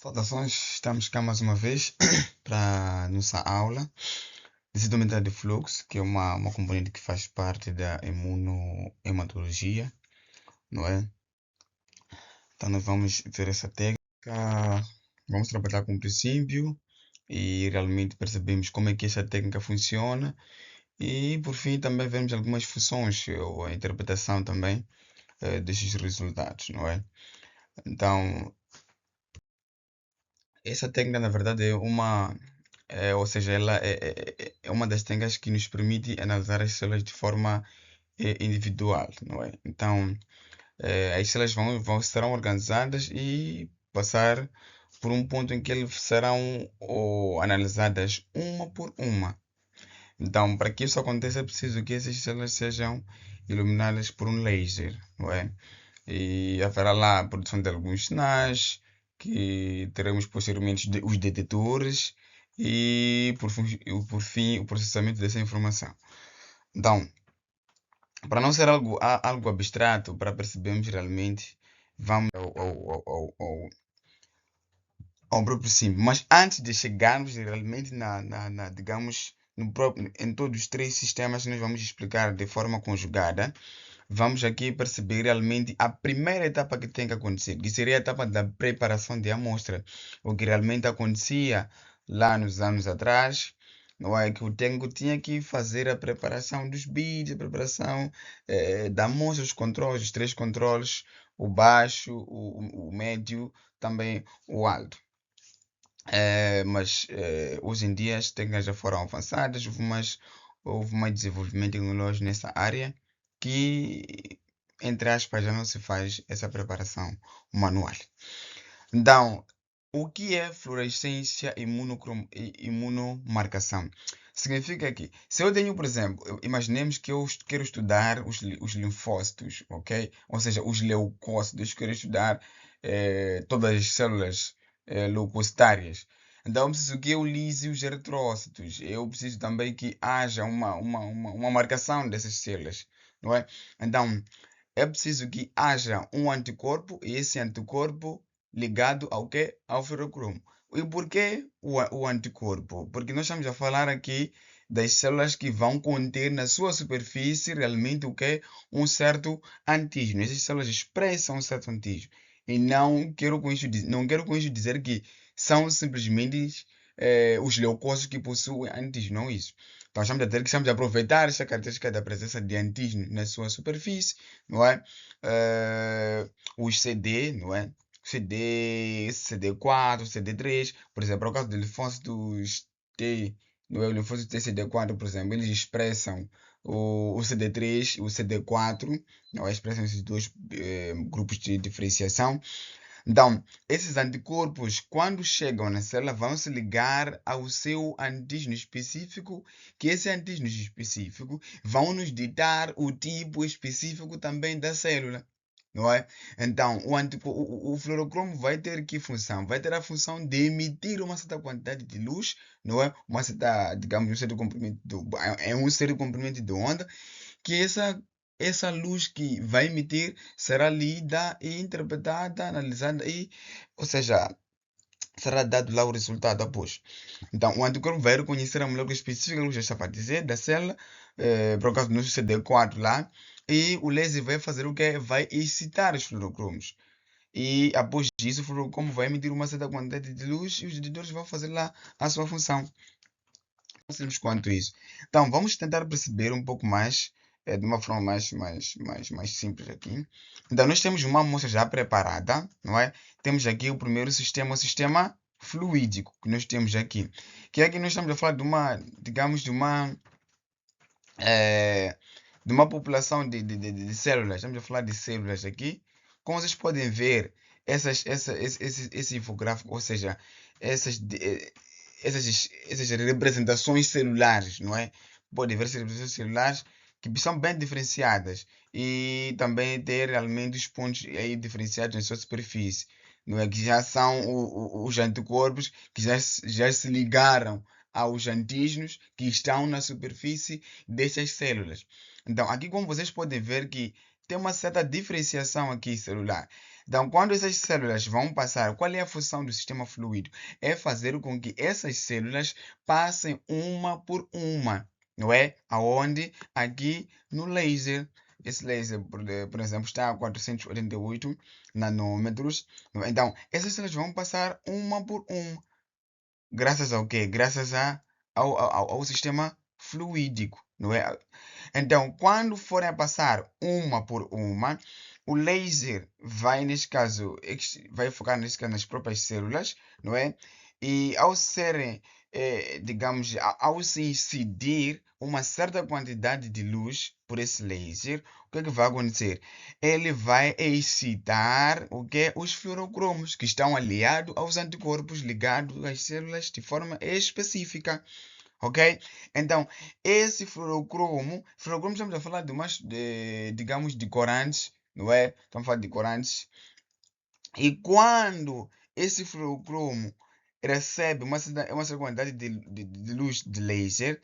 Saudações, estamos cá mais uma vez para a nossa aula de citometria de fluxo, que é uma componente que faz parte da imunohematologia, não é? Então nós vamos ver essa técnica, vamos trabalhar com o princípio e realmente percebemos como é que essa técnica funciona e por fim também vemos algumas funções ou a interpretação também desses resultados, não é? Então essa técnica na verdade ou seja, ela é uma das técnicas que nos permite analisar as células de forma individual, não é? Então, as células serão organizadas e passar por um ponto em que elas serão analisadas uma por uma. Então, para que isso aconteça, é preciso que essas células sejam iluminadas por um laser, não é? E haverá lá a produção de alguns sinais, que teremos posteriormente os detetores e, por fim, o processamento dessa informação. Então, para não ser algo abstrato, para percebermos realmente, vamos ao próprio símbolo. Mas antes de chegarmos realmente digamos, em todos os três sistemas que nós vamos explicar de forma conjugada, vamos aqui perceber realmente a primeira etapa que tem que acontecer, que seria a etapa da preparação de amostra, o que realmente acontecia lá nos anos atrás, não é? Que o técnico tinha que fazer a preparação dos bits, a preparação da amostra, os três controles, o baixo, o médio, também o alto. Mas hoje em dia as técnicas já foram avançadas, houve mais desenvolvimento tecnológico nessa área que, entre aspas, já não se faz essa preparação manual. Então, o que é fluorescência imunomarcação? Significa que, se eu tenho, por exemplo, imaginemos que eu quero estudar os linfócitos, ok? Ou seja, os leucócitos, quero estudar todas as células leucocitárias. Então, eu preciso que eu lise os eritrócitos. Eu preciso também que haja uma marcação dessas células, não é? Então, é preciso que haja um anticorpo e esse anticorpo ligado ao quê? Ao ferrocromo. E por que o anticorpo? Porque nós estamos a falar aqui das células que vão conter na sua superfície realmente o que? Um certo antígeno. Essas células expressam um certo antígeno. E não quero com isso dizer que são simplesmente os leucócitos que possuem antígeno, não isso. Então estamos a aproveitar essa característica da presença de antígeno na sua superfície, não é? Os CD, não é? CD4, CD3, por exemplo, no caso do linfócitos T, não é? O linfócito TCD4, por exemplo, eles expressam o CD3 e o CD4, não é? Expressam esses dois grupos de diferenciação. Então, esses anticorpos, quando chegam na célula, vão se ligar ao seu antígeno específico, que esse antígeno específico vão nos ditar o tipo específico também da célula. Não é? Então, o fluorocromo vai ter que função? Vai ter a função de emitir uma certa quantidade de luz, não é? Uma certa, digamos, um certo comprimento de onda, que essa luz que vai emitir será lida e interpretada, analisada ou seja, será dado lá o resultado após. Então, o anticorpo vai reconhecer a molécula específica que eu já estava a dizer, da célula, por causa do CD4 lá, e o laser vai fazer o que? Vai excitar os fluorocromos. E após isso, o fluorocromo vai emitir uma certa quantidade de luz e os detectores vão fazer lá a sua função. Não simples quanto isso. Então, vamos tentar perceber um pouco mais, de uma forma mais simples aqui. Então, nós temos uma amostra já preparada, não é? Temos aqui o primeiro sistema, o sistema fluídico, que nós temos aqui. Que aqui nós estamos a falar de digamos, de uma população de células. Estamos a falar de células aqui. Como vocês podem ver, esse infográfico, ou seja, essas, essas representações celulares, não é? Podem ver essas representações celulares que são bem diferenciadas e também ter realmente os pontos aí diferenciados na sua superfície, não é? Que já são os anticorpos que já se ligaram aos antígenos que estão na superfície dessas células. Então, aqui como vocês podem ver que tem uma certa diferenciação aqui celular. Então, quando essas células vão passar, qual é a função do sistema fluido? É fazer com que essas células passem uma por uma, não é? Aonde? Aqui no laser. Esse laser, por exemplo, está a 488 nanômetros. Não é? Então, essas células vão passar uma por uma. Graças ao quê? Graças ao sistema fluídico, não é? Então, quando forem a passar uma por uma, o laser vai, neste caso, vai focar neste caso, nas próprias células, não é? E ao serem, digamos, ao se incidir uma certa quantidade de luz por esse laser, o que é que vai acontecer? Ele vai excitar o que? Os fluorocromos, que estão aliados aos anticorpos ligados às células de forma específica. Ok? Então, esse fluorocromo estamos a falar digamos, de corantes, não é? Estamos a falar de corantes. E quando esse fluorocromo recebe uma certa quantidade de luz de laser,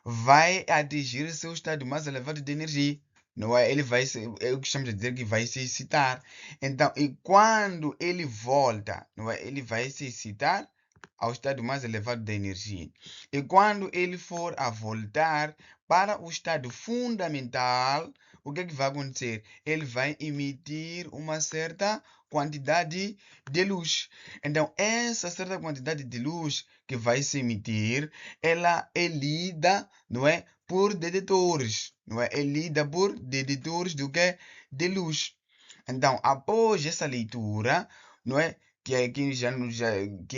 vai atingir seu estado mais elevado de energia. Não é? Ele vai se, é o que estamos a dizer que vai se excitar. Então, e quando ele volta, não é? Ele vai se excitar ao estado mais elevado da energia. E quando ele for a voltar para o estado fundamental, o que é que vai acontecer? Ele vai emitir uma certa quantidade de luz. Então, essa certa quantidade de luz que vai se emitir, ela é lida, não é, por detectores, não é? É lida por detectores do que? De luz. Então, após essa leitura, não é? Que é, que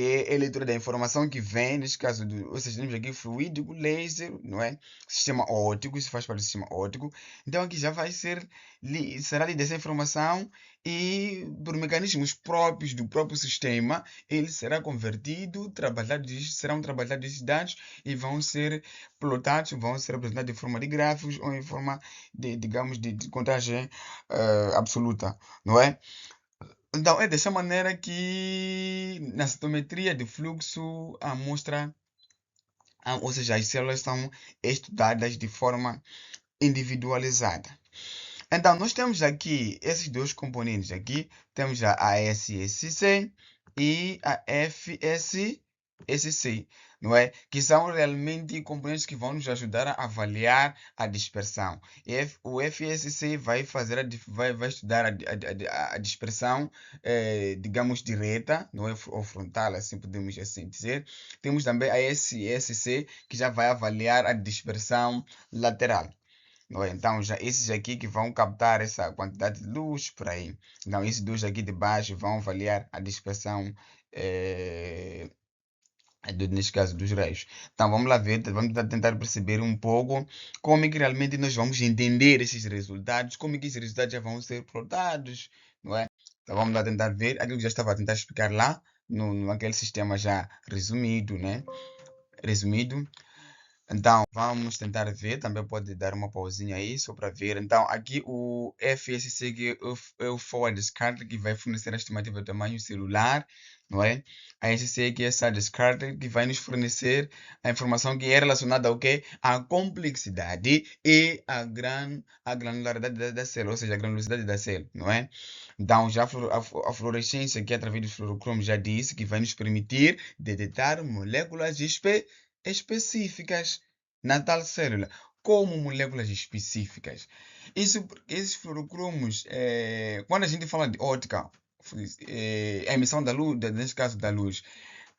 é a leitura da informação que vem, neste caso, ou seja, temos aqui fluídico, laser, não é? Sistema óptico, isso faz parte do sistema óptico. Então, aqui já vai ser, será lida essa informação e, por mecanismos próprios do próprio sistema, ele será convertido, serão trabalhados esses dados e vão ser plotados, vão ser apresentados em forma de gráficos ou em forma de, digamos, de contagem absoluta, não é? Então, é dessa maneira que na citometria de fluxo a amostra, ou seja, as células são estudadas de forma individualizada. Então, nós temos aqui esses dois componentes aqui, temos a ASSC e a FSSC, não é? Que são realmente componentes que vão nos ajudar a avaliar a dispersão. O FSC vai fazer vai estudar a dispersão, digamos, direta, não é? Ou frontal, assim podemos assim dizer. Temos também a SSC, que já vai avaliar a dispersão lateral. Não é? Então, já esses aqui que vão captar essa quantidade de luz por aí. Então, esses dois aqui de baixo vão avaliar a dispersão, eh, neste caso, dos raios. Então, vamos lá ver, vamos tentar perceber um pouco como é que realmente nós vamos entender esses resultados, como é que esses resultados já vão ser plotados, não é? Então, vamos lá tentar ver aquilo que já estava a tentar explicar lá, naquele sistema já resumido, né? Resumido. Então, vamos tentar ver. Também pode dar uma pausinha aí só para ver. Então, aqui o FSC, que é o Forward Descartes, que vai fornecer a estimativa do tamanho celular, não é? A SC, que é essa Descartes, que vai nos fornecer a informação que é relacionada ao quê? À complexidade e à granularidade da célula, ou seja, a granulosidade da célula, não é? Então, já a fluorescência, que é através dos fluorocromos, já disse que vai nos permitir detectar moléculas específicas na tal célula, como moléculas específicas. Isso porque esses fluorocromos, quando a gente fala de ótica, a emissão da luz, nesse caso da luz,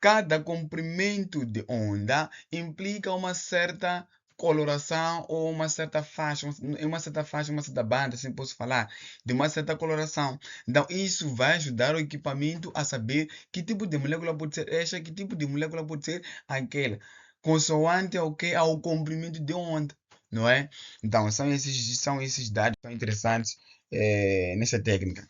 cada comprimento de onda implica uma certa coloração ou uma certa faixa, uma certa banda, assim posso falar, de uma certa coloração. Então, isso vai ajudar o equipamento a saber que tipo de molécula pode ser esta, que tipo de molécula pode ser aquela, consoante ao comprimento de onda, não é? Então, são esses dados que são interessantes nessa técnica.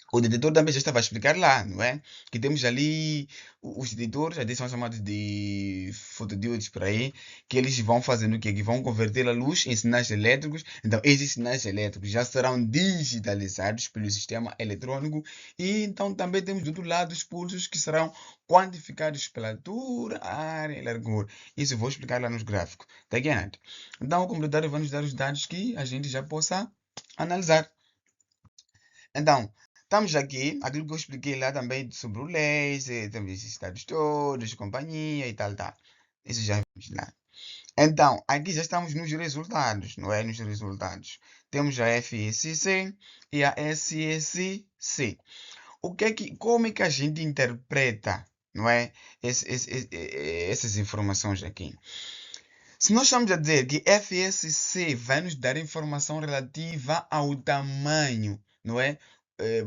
O detetor também já estava a explicar lá, não é? Que temos ali os detectores, ali são chamados de fotodiodes por aí, que eles vão fazendo o quê? Que vão converter a luz em sinais elétricos. Então, esses sinais elétricos já serão digitalizados pelo sistema eletrônico. E então também temos do outro lado os pulsos que serão quantificados pela altura, área e largura. Isso eu vou explicar lá nos gráficos. Daqui a nada. Então, o computador vai nos dar os dados que a gente já possa analisar. Então, Estamos aqui, aquilo que eu expliquei lá também sobre o laser, temos esses estados todos, companhia e tal, tal. Isso já vimos lá. Então, aqui já estamos nos resultados, não é? Nos resultados. Temos a FSC e a SSC. Como é que a gente interpreta, não é? Essas informações aqui. Se nós estamos a dizer que FSC vai nos dar informação relativa ao tamanho, não é?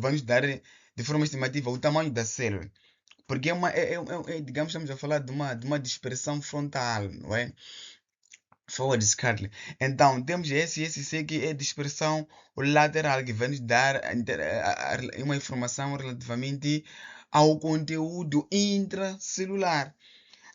Vai nos dar de forma estimativa o tamanho da célula. Porque digamos, estamos a falar de uma dispersão frontal, não é? Forward Scattering. Então, temos esse SSC que é dispersão lateral, que vai nos dar uma informação relativamente ao conteúdo intracelular.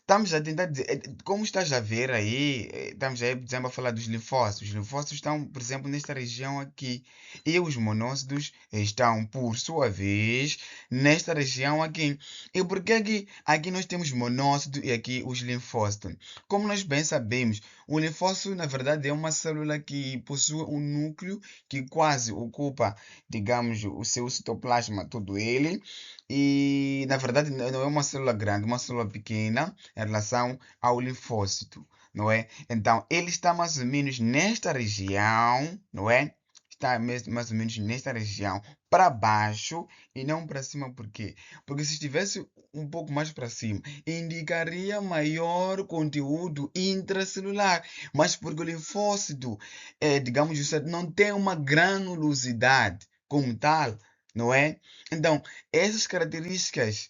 Estamos a tentar dizer, como estás a ver aí, estamos aí, por exemplo, a falar dos linfócitos. Os linfócitos estão, por exemplo, nesta região aqui. E os monócitos estão, por sua vez, nesta região aqui. E por que aqui nós temos monócito e aqui os linfócitos? Como nós bem sabemos, o linfócito, na verdade, é uma célula que possui um núcleo que quase ocupa, digamos, o seu citoplasma, todo ele. E, na verdade, não é uma célula grande, é uma célula pequena em relação ao linfócito, não é? Então, ele está mais ou menos nesta região, não é? Está mais ou menos nesta região para baixo e não para cima, por quê? Porque se estivesse um pouco mais para cima, indicaria maior conteúdo intracelular, mas porque o linfócito, digamos, não tem uma granulosidade como tal, não é? Então, essas características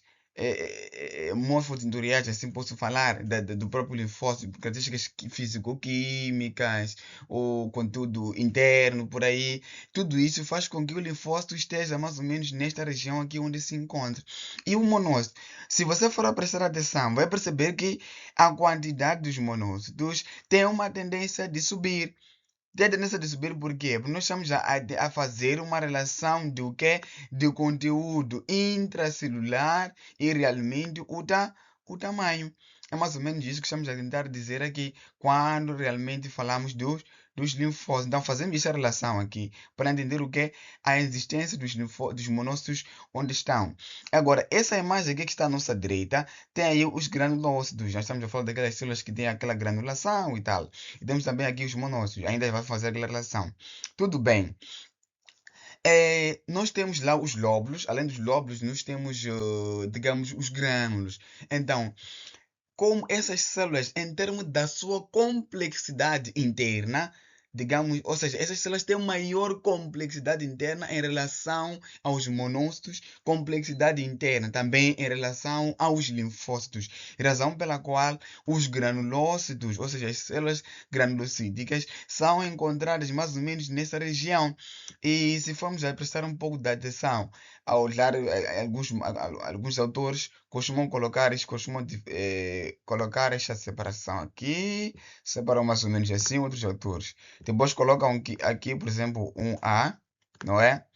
morfotintoriais, assim posso falar, do próprio linfócito, características físico-químicas, o conteúdo interno, por aí, tudo isso faz com que o linfócito esteja mais ou menos nesta região aqui onde se encontra. E o monócito, se você for a prestar atenção, vai perceber que a quantidade dos monócitos tem uma tendência de subir. Tem a tendência de subir por quê? Porque nós estamos a fazer uma relação do quê? Do conteúdo intracelular e realmente o tamanho. É mais ou menos isso que estamos a tentar dizer aqui quando realmente falamos dos linfócitos. Então fazemos essa relação aqui para entender o que é a existência dos monócitos onde estão. Agora, essa imagem aqui que está à nossa direita tem aí os granulócitos. Já estamos a falar daquelas células que têm aquela granulação e tal. E temos também aqui os monócitos, ainda vai fazer aquela relação. Tudo bem. Nós temos lá os lóbulos, além dos lóbulos, nós temos, digamos, os grânulos. Então, como essas células, em termos da sua complexidade interna, digamos, ou seja, essas células têm maior complexidade interna em relação aos monócitos, complexidade interna também em relação aos linfócitos, razão pela qual os granulócitos, ou seja, as células granulocíticas, são encontradas mais ou menos nessa região. E se formos a prestar um pouco de atenção a olhar alguns autores costumam colocar isso, colocar esta separação aqui, separam mais ou menos assim outros autores. Depois colocam aqui, por exemplo, um A, não é?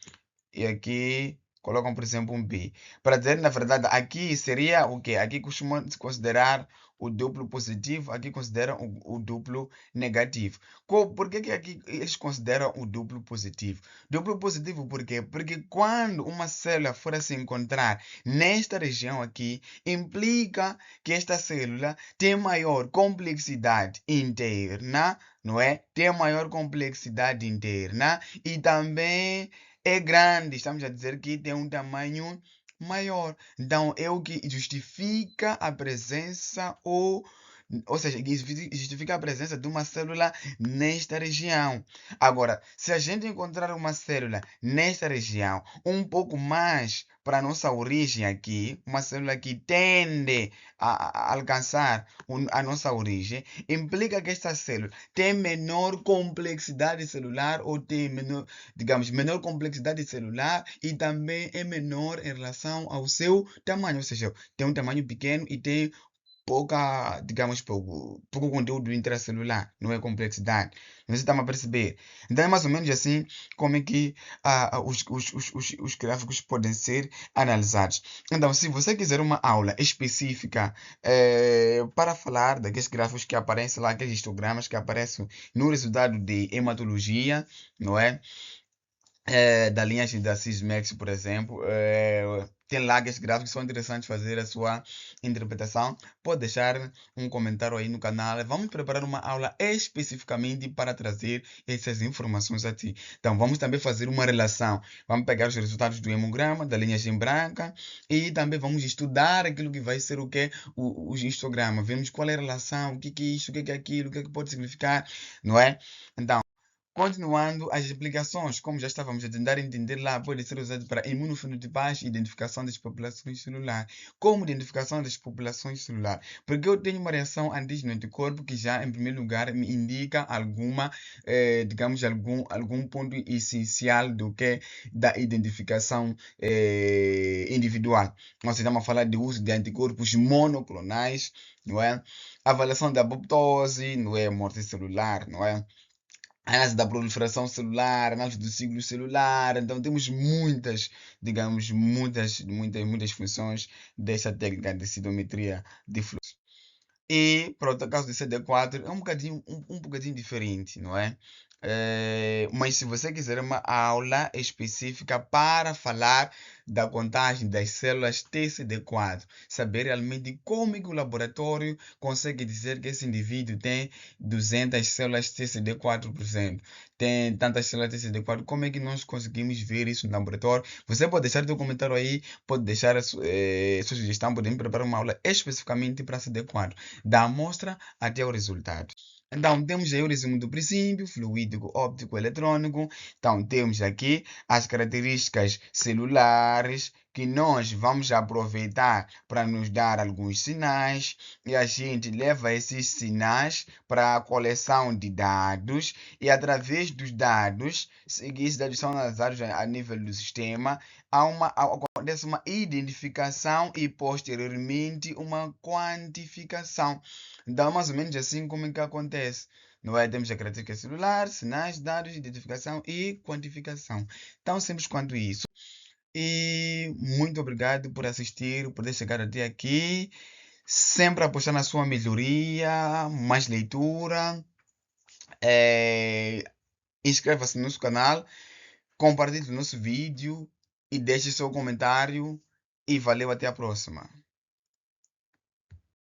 E aqui colocam, por exemplo, um B. Para dizer, na verdade, aqui seria o quê? Aqui costumam se considerar o duplo positivo, aqui consideram o duplo negativo. Por que aqui eles consideram o duplo positivo? Duplo positivo por quê? Porque quando uma célula for a se encontrar nesta região aqui, implica que esta célula tem maior complexidade interna, não é? Tem maior complexidade interna e também é grande. Estamos a dizer que tem um tamanho maior. Então, é o que justifica a presença ou seja, que justifica a presença de uma célula nesta região. Agora, se a gente encontrar uma célula nesta região, um pouco mais para a nossa origem aqui, uma célula que tende a alcançar a nossa origem, implica que esta célula tem menor complexidade celular ou tem menor, digamos, menor complexidade celular e também é menor em relação ao seu tamanho, ou seja, tem um tamanho pequeno e tem pouca, digamos, pouco conteúdo intracelular, não é complexidade. Não sei se está a perceber. Então é mais ou menos assim como é que os gráficos podem ser analisados. Então, se você quiser uma aula específica para falar daqueles gráficos que aparecem lá, aqueles histogramas que aparecem no resultado de hematologia, não é? da linhagem da Sysmex, por exemplo, tem lags gráficos que são interessantes fazer a sua interpretação. Pode deixar um comentário aí no canal. Vamos preparar uma aula especificamente para trazer essas informações a ti. Então, vamos também fazer uma relação. Vamos pegar os resultados do hemograma, da linhagem branca e também vamos estudar aquilo que vai ser o que? Os histogramas. Vemos qual é a relação, o que é isso, o que é aquilo, o que é que pode significar, não é? Então, continuando, as explicações, como já estávamos a tentar entender lá, podem ser usadas para imunofenotipagem e identificação das populações celulares. Como identificação das populações celulares? Porque eu tenho uma reação antígeno-anticorpo que já, em primeiro lugar, me indica alguma, digamos, algum ponto essencial do que da identificação individual. Nós estamos a falar de uso de anticorpos monoclonais, não é? Avaliação da apoptose, não é? Morte celular, não é? Análise da proliferação celular, análise do ciclo celular. Então temos muitas, digamos, muitas funções desta técnica de citometria de fluxo. E pronto, o caso do CD4 é um bocadinho diferente, não é? Mas se você quiser uma aula específica para falar da contagem das células TCD4, saber realmente como é que o laboratório consegue dizer que esse indivíduo tem 200 células TCD4, por exemplo, tem tantas células TCD4, como é que nós conseguimos ver isso no laboratório? Você pode deixar seu comentário aí, pode deixar sua sugestão, podemos preparar uma aula especificamente para CD4 da amostra até o resultado. Então, temos aí o resumo do princípio, fluídico, óptico, eletrônico. Então, temos aqui as características celulares que nós vamos aproveitar para nos dar alguns sinais e a gente leva esses sinais para a coleção de dados e através dos dados, esses dados são analisados a nível do sistema, acontece uma identificação e posteriormente uma quantificação. Então, mais ou menos assim como é que acontece. Não é? Temos a característica celular, sinais, dados, identificação e quantificação. Tão simples quanto isso. E muito obrigado por assistir, por ter chegado até aqui. Sempre apostar na sua melhoria, mais leitura. Inscreva-se no nosso canal, compartilhe o nosso vídeo e deixe seu comentário. E valeu, até a próxima.